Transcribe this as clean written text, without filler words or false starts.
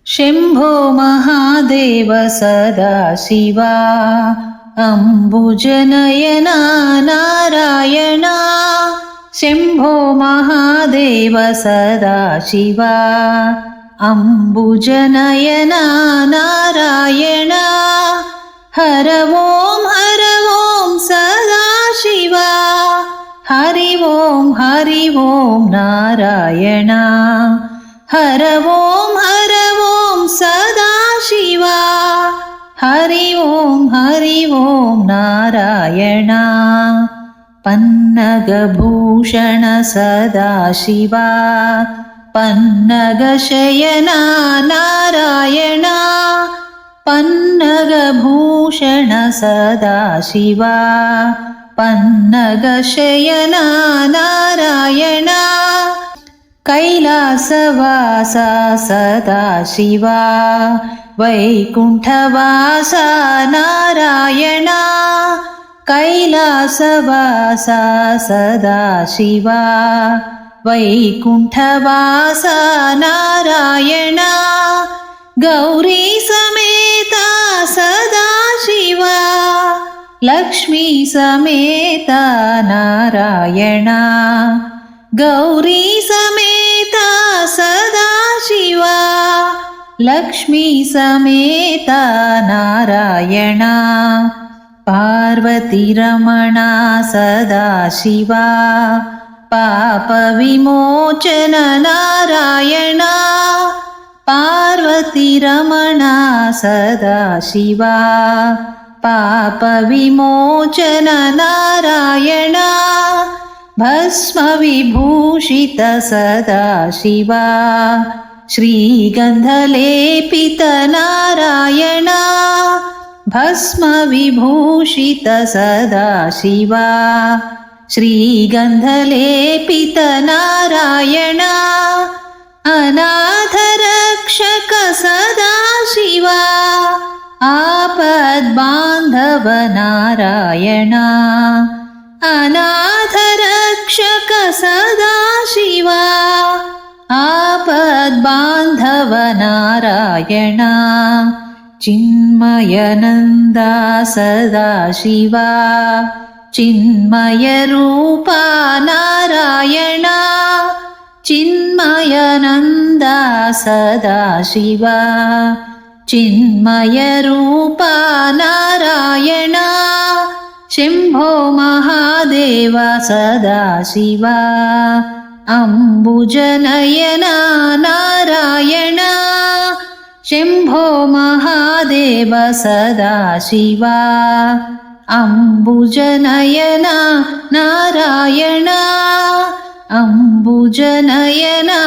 Shambho Mahadev Sadashiva अम्बुजनयना Narayana. Shambho Mahadev Sadashiva अम्बुजनयना Narayana. Har Om Sadashiva Hari Om Narayana. Har Om Sadashiva Hari Om Narayana. पन्नगभूषण Sadashiva पन्नगशयना Narayana. पन्नगभूषण Sadashiva पन्नगशयना Narayana. कैलासवासा Sadashiva वैकुण्ठवासा Narayana. कैलासवासा Sadashiva वैकुण्ठवासा Narayana. Gauri समेता Sadashiva Lakshmi समेता Narayana. Gauri समेता Sadashiva Lakshmi समेता Narayana. पार्वतीरमणा Sadashiva पापविमोचन Narayana. पार्वतीरमणा Sadashiva पापविमोचन Narayana. भस्मविभूषित Sadashiva श्रीगन्धलेपित Narayana. भस्मविभूषित Sadashiva श्रीगन्धलेपित Narayana. अनाथरक्षक Sadashiva आपद्बान्धव Narayana. अनाथरक्षक Sadashiva आपद्बान्धव Narayana. चिन्मयनन्दा Sadashiva चिन्मयरूपा Narayana. चिन्मयनन्दा Sadashiva चिन्मयरूपा Narayana. Shambho Mahadev Sadashiva अम्बुजनयना Narayana. Shambho Mahadev Sadashiva अम्बुजनयना Narayana. अम्बुजनयना